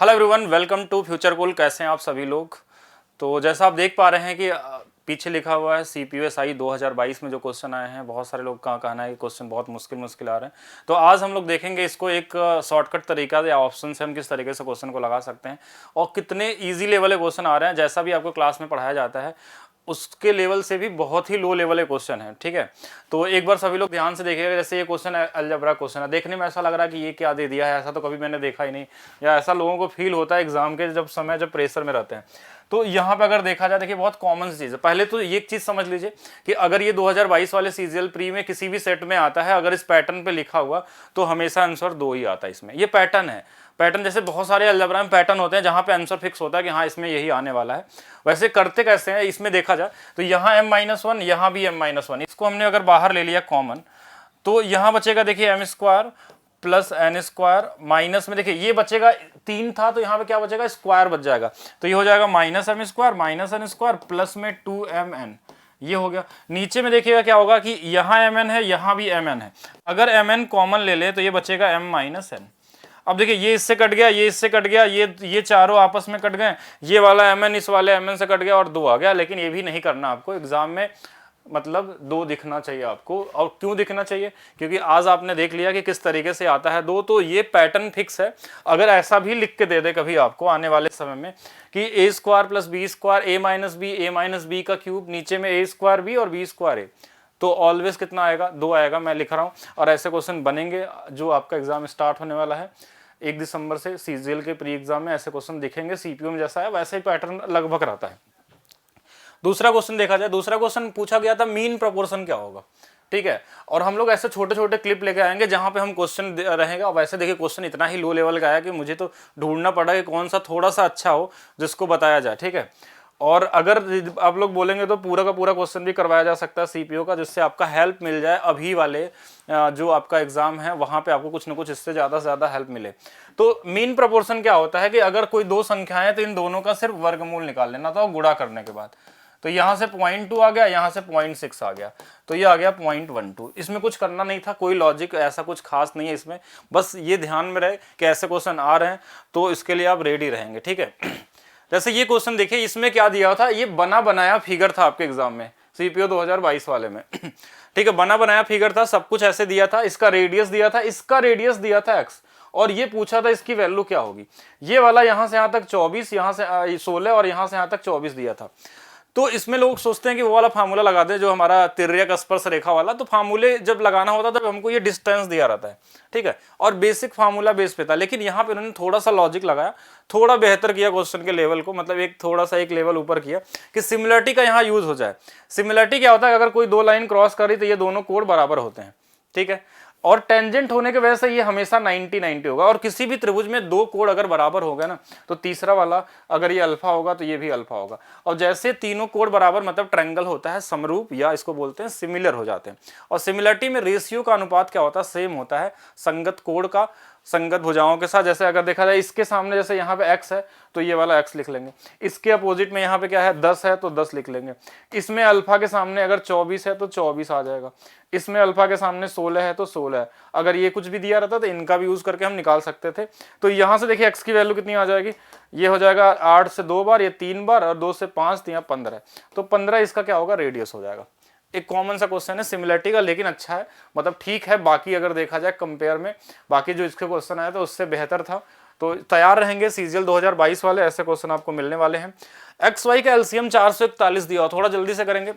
Hello everyone, welcome to Future Cool. कैसे हैं आप सभी लोग। तो जैसा आप देख पा रहे हैं कि पीछे लिखा हुआ है CPUSI 2022 में जो क्वेश्चन आए हैं, बहुत सारे लोग का कहना है कि क्वेश्चन बहुत मुश्किल आ रहे हैं। तो आज हम लोग देखेंगे इसको एक शॉर्टकट तरीका या ऑप्शन से हम किस तरीके से क्वेश्चन को लगा सकते हैं और कितने ईजी लेवल के क्वेश्चन आ रहे हैं। जैसा भी आपको क्लास में पढ़ाया जाता है उसके लेवल से भी बहुत ही लो लेवल के क्वेश्चन है। ठीक है, तो एक बार सभी लोग ध्यान से देखिएगा। जैसे ये क्वेश्चन है, अलजेब्रा क्वेश्चन है, देखने में ऐसा लग रहा है कि ये क्या दे दिया है, ऐसा तो कभी मैंने देखा ही नहीं, या ऐसा लोगों को फील होता है एग्जाम के जब प्रेशर में रहते हैं। तो यहाँ पे अगर देखा जाए, देखिए बहुत कॉमन चीज़ है। पहले तो ये चीज़ समझ लीजिए कि अगर ये 2022 वाले सीजीएल प्री में किसी भी सेट में आता है, अगर इस पैटर्न पे लिखा हुआ तो हमेशा आंसर 2 ही आता है इसमें। ये पैटर्न है। पैटर्न जैसे बहुत सारे अलजेब्रा में पैटर्न होते हैं जहाँ पे आंसर फिक्स होता है कि हाँ इसमें यही आने वाला है। वैसे करते कैसे हैं इसमें देखा जाए तो यहाँ m-1, यहाँ भी m-1, इसको हमने अगर बाहर ले लिया कॉमन, तो यहाँ बचेगा देखिए m² प्लस n² माइनस में देखिए ये बचेगा 3 था, तो यहाँ पे क्या बचेगा, स्क्वायर बच जाएगा। तो ये हो जाएगा -m² माइनस n² प्लस में 2mn, ये हो गया। नीचे में देखिएगा क्या होगा कि यहाँ mn है, यहाँ भी mn है। अगर mn कॉमन ले ले तो ये बचेगा m-n। अब देखिए ये इससे कट गया, ये इससे कट गया, ये चारों आपस में कट गए, ये वाला mn इस वाले mn से कट गया और 2 आ गया। लेकिन ये भी नहीं करना आपको एग्जाम में, मतलब 2 दिखना चाहिए आपको। और क्यों दिखना चाहिए, क्योंकि आज आपने देख लिया कि किस तरीके से आता है 2, तो ये पैटर्न फिक्स है। अगर ऐसा भी लिख के दे दे कभी आपको आने वाले समय में कि a² प्लस b² a-b का क्यूब, नीचे में a² b और b² a, तो ऑलवेज कितना आएगा, 2 आएगा। मैं लिख रहा हूँ और ऐसे क्वेश्चन बनेंगे। जो आपका एग्जाम स्टार्ट होने वाला है 1 दिसंबर से, सीजीएल के प्री एग्जाम में ऐसे क्वेश्चन दिखेंगे। सीपीयू में जैसा है वैसे ही पैटर्न लगभग रहता है। दूसरा क्वेश्चन देखा जाए, दूसरा क्वेश्चन पूछा गया था मीन प्रोपोर्शन क्या होगा। ठीक है, और हम लोग ऐसे छोटे छोटे क्लिप लेके आएंगे जहां पे हम क्वेश्चन रहेगा। अब ऐसे देखिए क्वेश्चन इतना ही लो लेवल का आया कि मुझे तो ढूंढना पड़ा कि कौन सा थोड़ा सा अच्छा हो जिसको बताया जाए। ठीक है, और अगर आप लोग बोलेंगे तो पूरा का पूरा क्वेश्चन भी करवाया जा सकता है सीपीयू का, जिससे आपका हेल्प मिल जाए अभी वाले जो आपका एग्जाम है वहां पे आपको कुछ ना कुछ इससे ज़्यादा से ज़्यादा हेल्प मिले। तो मीन प्रोपोर्शन क्या होता है कि अगर कोई 2 संख्याएं हैं तो इन दोनों का सिर्फ वर्गमूल निकाल लेना था गुणा करने के बाद। तो यहाँ से 0.2 आ गया, यहाँ से 0.6 आ गया, तो ये आ गया 0.12। इसमें कुछ करना नहीं था, कोई लॉजिक ऐसा कुछ खास नहीं है इसमें। बस ये ध्यान में रहे कि ऐसे क्वेश्चन आ रहे हैं तो इसके लिए आप रेडी रहेंगे। ठीक है, जैसे ये क्वेश्चन देखिए, इसमें क्या दिया था, ये बना बनाया फिगर था आपके एग्जाम में सीपीयू 2022 वाले में। ठीक है, बना बनाया फिगर था, सब कुछ ऐसे दिया था। इसका रेडियस दिया था, इसका रेडियस दिया था x, और ये पूछा था इसकी वैल्यू क्या होगी। ये वाला यहाँ से यहाँ तक 24, यहाँ से 16 और यहाँ से यहाँ तक 24 दिया था। तो इसमें लोग सोचते हैं कि वो वाला फार्मूला लगा दे जो हमारा तिर्यक स्पर्श रेखा वाला। तो फार्मूले जब लगाना होता तब हमको ये डिस्टेंस दिया रहता है। ठीक है, और बेसिक फार्मूला बेस पे था, लेकिन यहाँ पे उन्होंने थोड़ा सा लॉजिक लगाया, थोड़ा बेहतर किया क्वेश्चन के लेवल को, मतलब एक थोड़ा सा एक लेवल ऊपर किया कि सिमिलरिटी का यहाँ यूज हो जाए। सिमिलरिटी क्या होता है, अगर कोई 2 लाइन क्रॉस करी तो ये दोनों कोण बराबर होते हैं। ठीक है, और टेंजेंट होने की वजह से ये हमेशा 90-90 होगा। और किसी भी त्रिभुज में 2 कोण अगर बराबर हो गए ना, तो तीसरा वाला अगर ये अल्फा होगा तो ये भी अल्फा होगा। और जैसे तीनों कोण बराबर मतलब ट्रायंगल होता है समरूप, या इसको बोलते हैं सिमिलर हो जाते हैं। और सिमिलरिटी में रेशियो का अनुपात क्या होता है, सेम होता है संगत कोण का संगत भुजाओं के साथ। जैसे अगर देखा जाए इसके सामने जैसे यहाँ पे x है तो ये वाला x लिख लेंगे, इसके अपोजिट में यहाँ पे क्या है 10 है तो 10 लिख लेंगे। इसमें अल्फा के सामने अगर 24 है तो 24 आ जाएगा, इसमें अल्फा के सामने 16 है तो 16 है। अगर ये कुछ भी दिया रहता तो इनका भी यूज करके हम निकाल सकते थे। तो यहाँ से देखिए x की वैल्यू कितनी आ जाएगी, ये हो जाएगा 8 से 2 बार, ये 3 बार, और 2 से 5 तो यहाँ 15। तो 15 इसका क्या होगा, रेडियस हो जाएगा। एक कॉमन सा क्वेश्चन है सिमिलरिटी का, लेकिन अच्छा है, मतलब ठीक है। बाकी अगर देखा जाए कंपेयर में, बाकी जो इसके क्वेश्चन आया था उससे बेहतर था। तो तैयार रहेंगे, सीजीएल 2022 वाले ऐसे क्वेश्चन आपको मिलने वाले हैं। XY का एलसीएम 441 दिया, थोड़ा जल्दी से करेंगे,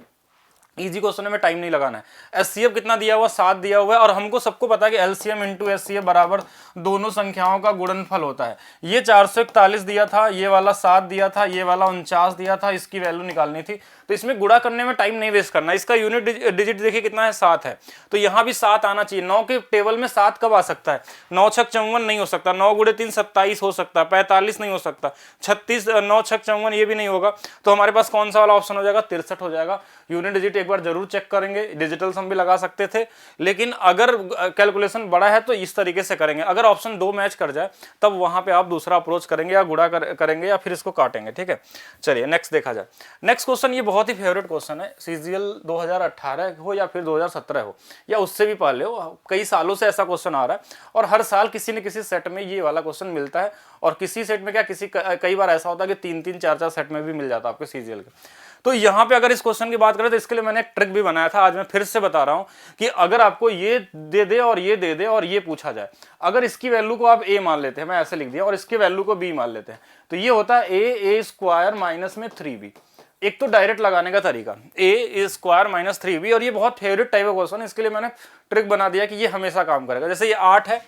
इजी क्वेश्चन में टाइम नहीं लगाना है। एचसीएफ कितना दिया हुआ, 7 दिया हुआ है, और हमको सबको पता है कि एलसीएम इंटू एचसीएफ बराबर दोनों संख्याओं का गुणनफल होता है। ये 441 दिया था, ये वाला 7 दिया था, ये वाला 49 दिया था, इसकी वैल्यू निकालनी थी। तो इसमें गुणा करने में टाइम नहीं वेस्ट करना। इसका यूनिट डिजिट देखिए कितना है, 7 है, तो यहाँ भी 7 आना चाहिए। 9 के टेबल में 7 कब आ सकता है, 9 छक 54 नहीं हो सकता, 9 गुणे 3 27 हो सकता है, 45 नहीं हो सकता, 36 9 छक 54 ये भी नहीं होगा। तो हमारे पास कौन सा वाला ऑप्शन हो जाएगा, 63 हो जाएगा। यूनिट डिजिट एक बार जरूर चेक करेंगे, डिजिटल सम भी लगा सकते थे, लेकिन अगर कैलकुलेशन बड़ा है तो इस तरीके से करेंगे। अगर ऑप्शन 2 मैच कर जाए तब वहां पे आप दूसरा अप्रोच करेंगे, या गुणा करेंगे या फिर इसको काटेंगे। ठीक है, चलिए नेक्स्ट देखा जाए। नेक्स्ट क्वेश्चन, ये बहुत ही फेवरेट क्वेश्चन है, सीजीएल 2018 हो या फिर 2017 हो या उससे भी पहले हो, कई सालों से ऐसा क्वेश्चन आ रहा है और हर साल किसी न किसी सेट में ये वाला क्वेश्चन मिलता है। और किसी सेट में क्या, कई बार ऐसा होता है कि 3-3, 4-4 सेट में भी मिल जाता है आपके सीजीएल के। तो यहाँ पे अगर इस क्वेश्चन की बात करें तो इसके लिए मैंने एक ट्रिक भी बनाया था, आज मैं फिर से बता रहा हूं कि अगर आपको ये दे दे और ये दे दे और ये पूछा जाए, अगर इसकी वैल्यू को आप a मान लेते हैं, मैं ऐसे लिख दिया, और इसकी वैल्यू को b मान लेते हैं, तो ये होता है a स्क्वायर माइनस में 3b। एक तो डायरेक्ट लगाने का तरीका a स्क्वायर माइनस 3b, और ये बहुत फेवरेट टाइप ऑफ क्वेश्चन है, इसके लिए मैंने ट्रिक बना दिया कि ये हमेशा काम करेगा। जैसे ये 8 है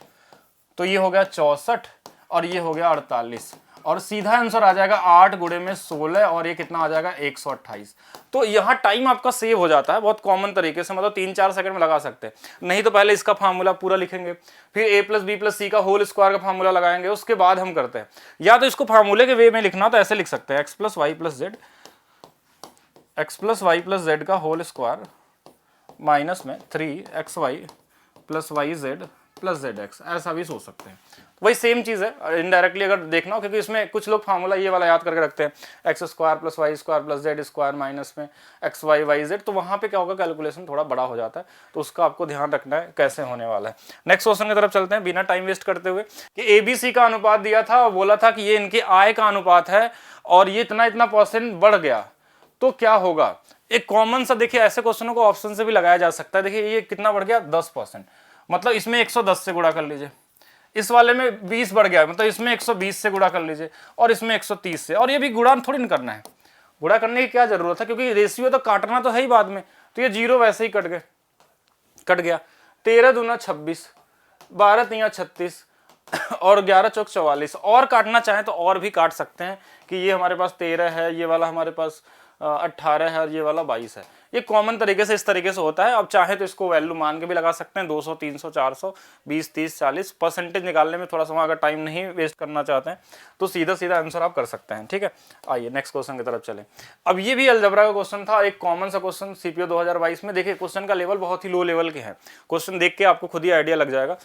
तो ये हो गया 64 और ये हो गया 48, और सीधा आंसर आ जाएगा 8 गुणे में 16, और ये कितना आ जाएगा 128। तो यहाँ टाइम आपका सेव हो जाता है बहुत कॉमन तरीके से, मतलब 3-4 सेकंड में लगा सकते हैं। नहीं तो पहले इसका फार्मूला पूरा लिखेंगे, फिर a प्लस बी प्लस सी का होल स्क्वायर का फार्मूला लगाएंगे, उसके बाद हम करते हैं। या तो इसको फार्मूले के वे में लिखना तो ऐसे लिख सकते हैं, x plus Y plus Z का होल स्क्वायर माइनस में 3xy plus Y Z plus Z X, ऐसा भी सोच सकते हैं। वही सेम चीज है इनडायरेक्टली अगर देखना हो, क्योंकि इसमें कुछ लोग फार्मूला ये वाला याद करके रखते हैं, X square plus Y square plus Z square minus में एक्स वाई वाई जेड, तो वहां पे क्या होगा, कैलकुलेशन थोड़ा बड़ा हो जाता है, तो उसका आपको ध्यान रखना है कैसे होने वाला है। नेक्स्ट क्वेश्चन की तरफ चलते हैं बिना टाइम वेस्ट करते हुए, कि एबीसी का अनुपात दिया था और बोला था कि ये इनके आय का अनुपात है और ये इतना इतना परसेंट बढ़ गया, तो क्या होगा। एक कॉमन सा देखिए, ऐसे क्वेश्चनों को ऑप्शन से भी लगाया जा सकता है। देखिए ये कितना बढ़ गया, 10%, मतलब इसमें 110 से गुणा कर लीजिए, इस वाले में 20 बढ़ गया, मतलब इसमें 120 से गुणा कर लीजिए, और इसमें 130 से। और ये भी गुणा थोड़ी ना करना है, गुणा करने की क्या जरूरत है, क्योंकि रेशियो तो काटना तो है ही बाद में, तो ये जीरो वैसे ही कट गया। 13 दूना 26, 12 तिया 36 और 11 चौक 44। और काटना चाहें तो और भी काट सकते हैं, कि ये हमारे पास 13 है, ये वाला हमारे पास 18 है और ये वाला 22 है। ये कॉमन तरीके से इस तरीके से होता है। अब चाहे तो इसको वैल्यू मान के भी लगा सकते हैं, 200, 300, 400, 20, 30, 40। परसेंटेज निकालने में थोड़ा सा अगर टाइम नहीं वेस्ट करना चाहते हैं तो सीधा सीधा आंसर आप कर सकते हैं। ठीक है, आइए नेक्स्ट क्वेश्चन की तरफ चलें। अब ये भी अलजबरा का क्वेश्चन था, एक कॉमन सा क्वेश्चन सीपीओ 2022 में। देखिए क्वेश्चन का लेवल बहुत ही लो लेवल के हैं, क्वेश्चन देख के आपको खुद ही आइडिया लग जाएगा।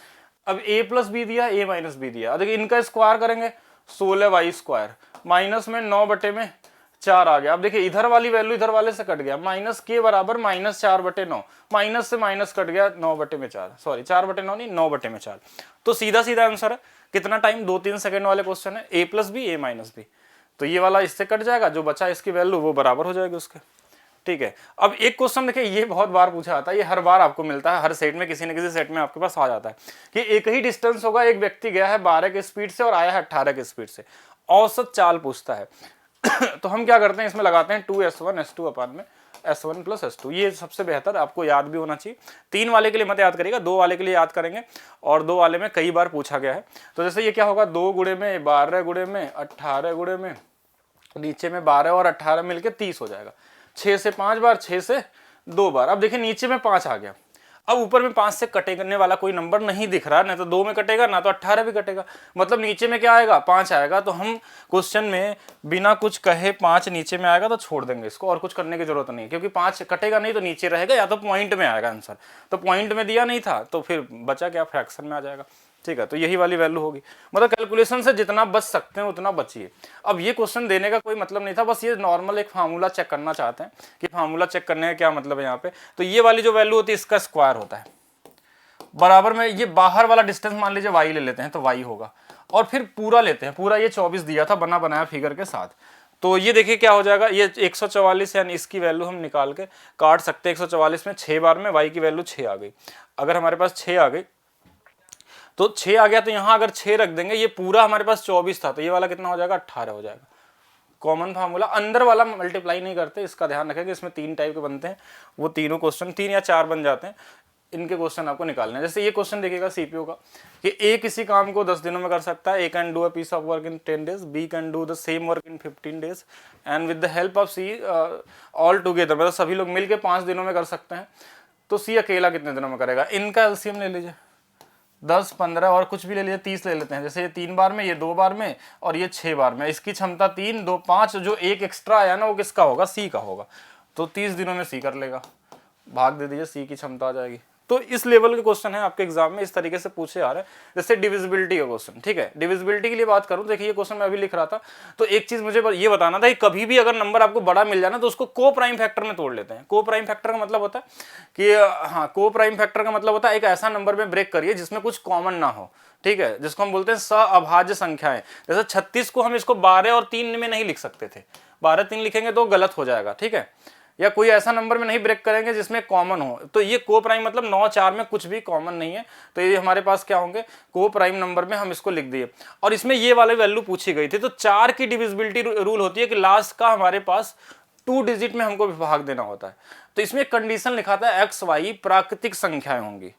अब a प्लस बी दिया, a माइनस बी दिया, देखिए इनका स्क्वायर करेंगे 16y स्क्वायर माइनस में 9/4 आ गया। अब देखिए इधर वाली वैल्यू इधर वाले से कट गया, माइनस के बराबर -4/9, माइनस से माइनस कट गया 9/4, सॉरी 4/9 नहीं 9/4। तो सीधा सीधा आंसर है। कितना टाइम, 2-3 सेकंड वाले क्वेश्चन है, a plus B, a minus B, तो ये वाला इससे कट जाएगा, जो बचा इसकी वैल्यू वो बराबर हो जाएगी उसके। ठीक है, अब एक क्वेश्चन देखिए, ये बहुत बार पूछा जाता है, ये हर बार आपको मिलता है, हर सेट में किसी न किसी सेट में आपके पास आ जाता है, कि एक ही डिस्टेंस होगा, एक व्यक्ति गया है 12 की स्पीड से और आया है 18 की स्पीड से, औसत चाल पूछता है। तो हम क्या करते हैं, इसमें लगाते हैं 2s1 s2 अपन में s1 प्लस s2, ये सबसे बेहतर, आपको याद भी होना चाहिए। 3 वाले के लिए मत याद करिएगा, 2 वाले के लिए याद करेंगे, और 2 वाले में कई बार पूछा गया है। तो जैसे ये क्या होगा, 2 गुणे में 12 गुणे में 18 गुणे में, नीचे में 12 और 18 मिलके 30 हो जाएगा। 6 से 5 बार, 6 से 2 बार। अब देखिए नीचे में 5 आ गया, अब ऊपर में 5 से कटने वाला कोई नंबर नहीं दिख रहा, ना तो 2 में कटेगा ना तो 18 भी कटेगा, मतलब नीचे में क्या आएगा, 5 आएगा। तो हम क्वेश्चन में बिना कुछ कहे 5 नीचे में आएगा तो छोड़ देंगे इसको, और कुछ करने की जरूरत नहीं है, क्योंकि 5 कटेगा नहीं तो नीचे रहेगा, या तो पॉइंट में आएगा आंसर। तो पॉइंट में दिया नहीं था तो फिर बचा क्या, फ्रैक्शन में आ जाएगा। ठीक है, तो यही वाली वैल्यू होगी, मतलब कैलकुलेशन से जितना बच सकते हैं उतना बचिए। अब ये क्वेश्चन देने का कोई मतलब नहीं था, बस ये नॉर्मल एक फार्मूला चेक करना चाहते हैं कि फार्मूला चेक करने का क्या मतलब है यहाँ पे। तो ये वाली जो वैल्यू होती है इसका स्क्वायर होता है, बराबर में ये बाहर वाला डिस्टेंस मान लीजिए y ले लेते हैं तो y होगा, और फिर पूरा लेते हैं, पूरा ये 24 दिया था बना बनाया फिगर के साथ। तो ये देखिए क्या हो जाएगा, ये 144, यानी इसकी वैल्यू हम निकाल के काट सकते हैं। 144 में 6 बार में y की वैल्यू 6 आ गई। अगर हमारे पास 6 आ गई तो 6 आ गया, तो यहाँ अगर 6 रख देंगे, ये पूरा हमारे पास 24 था, तो ये वाला कितना हो जाएगा, 18 हो जाएगा। कॉमन फार्मूला, अंदर वाला मल्टीप्लाई नहीं करते, इसका ध्यान रखें कि इसमें 3 टाइप के बनते हैं, वो तीनों क्वेश्चन 3 या 4 बन जाते हैं, इनके क्वेश्चन आपको निकालने हैं। जैसे ये क्वेश्चन देखिएगा सीपीओ का, कि ए किसी काम को 10 दिनों में कर सकता है, A can do a piece of work in 10 days, B can do the same work in 15 days, and with the help of C all together, मतलब सभी लोग मिलकर 5 दिनों में कर सकते हैं। तो सी अकेला कितने दिनों में करेगा, इनका एलसीएम ले लीजिए, 10, 15 और कुछ भी ले लीजिए, 30 ले लेते हैं। जैसे ये 3 बार में, ये 2 बार में, और ये 6 बार में, इसकी क्षमता 3, 2, 5, जो एक एक्स्ट्रा आया ना वो किसका होगा, सी का होगा। तो 30 दिनों में सी कर लेगा। भाग दे दीजिए, सी की क्षमता आ जाएगी। तो इस लेवल के क्वेश्चन है आपके एग्जाम में, इस तरीके से पूछे आ रहे हैं। जैसे डिविजिबिलिटी का क्वेश्चन, ठीक है, डिविजिबिलिटी के लिए बात करूं, देखिए ये क्वेश्चन मैं अभी लिख रहा था, तो एक चीज मुझे ये बताना था कि कभी भी अगर नंबर आपको बड़ा मिल जाए ना तो उसको को प्राइम फैक्टर में तोड़ लेते हैं। को प्राइम फैक्टर का मतलब होता है कि हाँ, को प्राइम फैक्टर का मतलब होता है एक ऐसा नंबर में ब्रेक करिए जिसमें कुछ कॉमन ना हो, ठीक है, जिसको हम बोलते हैं सअभाज्य संख्याएं। जैसे 36 को हम इसको 12 और 3 में नहीं लिख सकते थे, 12 3 लिखेंगे तो गलत हो जाएगा, ठीक है, या कोई ऐसा नंबर में नहीं ब्रेक करेंगे जिसमें कॉमन हो। तो ये को प्राइम मतलब 9 4 में कुछ भी कॉमन नहीं है, तो ये हमारे पास क्या होंगे, को प्राइम नंबर में हम इसको लिख दिए। और इसमें ये वाले वैल्यू पूछी गई थी। तो 4 की डिविजिबिलिटी रूल होती है कि लास्ट का हमारे पास 2 डिजिट में हमको भाग देना होता है। तो इसमें कंडीशन लिखा था एक्स वाई प्राकृतिक संख्याएं होंगी,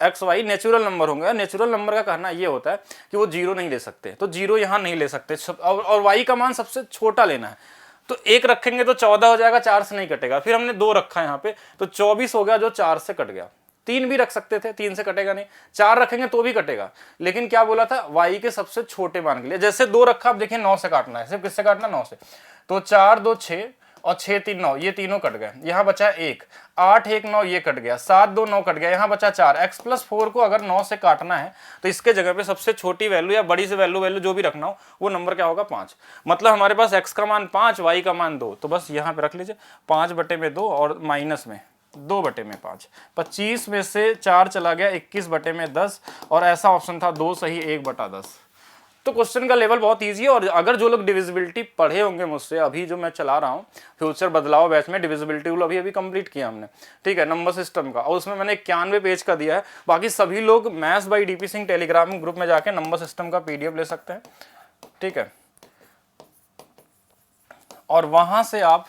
एक्स वाई नेचुरल नंबर होंगे। नेचुरल नंबर का कहना ये होता है कि वो जीरो नहीं ले सकते, तो जीरो यहाँ नहीं ले सकते, और वाई का मान सबसे छोटा लेना है। तो 1 रखेंगे तो 14 हो जाएगा, 4 से नहीं कटेगा। फिर हमने 2 रखा है यहाँ पे, तो 24 हो गया जो 4 से कट गया। 3 भी रख सकते थे, 3 से कटेगा नहीं। 4 रखेंगे तो भी कटेगा, लेकिन क्या बोला था, वाई के सबसे छोटे मान के लिए। जैसे 2 रखा, आप देखिए 9 से काटना है, सिर्फ किससे काटना, 9 से। तो 4 2 6 और 6 3 9, ये तीनों कट गए, यहाँ बचा 1। 8 1 9, ये कट गया। 7 2 9 कट गया, यहाँ बचा 4। x+4 को अगर 9 से काटना है तो इसके जगह पे सबसे छोटी वैल्यू या बड़ी से वैल्यू जो भी रखना हो वो नंबर क्या होगा, 5। मतलब हमारे पास x का मान 5, y का मान 2, तो बस यहाँ पे रख लीजिए 5/2 और माइनस में 2/5। 25 में से 4 चला गया, 21/10, और ऐसा ऑप्शन था 2 सही 1/10। तो क्वेश्चन का लेवल बहुत इजी है। और अगर जो लोग डिविजिबिलिटी पढ़े होंगे मुझसे, अभी जो मैं चला रहा हूँ फ्यूचर बदलाव बैच में, डिविजिबिलिटी रूल अभी कंप्लीट किया हमने, ठीक है, नंबर सिस्टम का, और उसमें मैंने 91 पेज का दिया है। बाकी सभी लोग maths by DP Singh Telegram group में जाके नंबर सिस्टम का PDF ले सकते हैं, ठीक है, और वहां से आप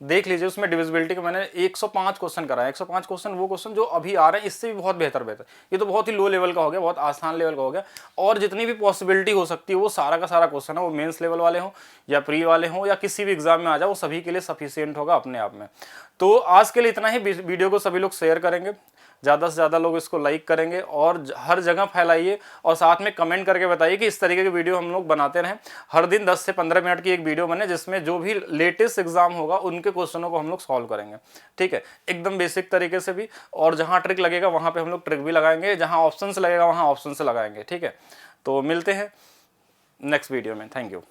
देख लीजिए। उसमें डिविजिबिलिटी का मैंने 105 क्वेश्चन कराया। 105 क्वेश्चन, वो क्वेश्चन जो अभी आ रहे हैं इससे भी बहुत बेहतर। ये तो बहुत ही लो लेवल का हो गया, बहुत आसान लेवल का हो गया। और जितनी भी पॉसिबिलिटी हो सकती है वो सारा का सारा क्वेश्चन है, वो मेंस लेवल वाले हो या प्री वाले हो या किसी भी एग्जाम में आ जाओ, वो सभी के लिए सफिशियंट होगा अपने आप में। तो आज के लिए इतना ही। वीडियो को सभी लोग शेयर करेंगे, ज़्यादा से ज़्यादा लोग इसको लाइक करेंगे और हर जगह फैलाइए, और साथ में कमेंट करके बताइए कि इस तरीके की वीडियो हम लोग बनाते रहें। हर दिन 10 से 15 मिनट की एक वीडियो बने जिसमें जो भी लेटेस्ट एग्जाम होगा उनके क्वेश्चनों को हम लोग सॉल्व करेंगे, ठीक है, एकदम बेसिक तरीके से भी। और जहाँ ट्रिक लगेगा वहाँ पे हम लोग ट्रिक भी लगाएंगे, जहाँ ऑप्शन लगेगा वहाँ ऑप्शन से लगाएंगे, ठीक है। तो मिलते हैं नेक्स्ट वीडियो में। Thank you.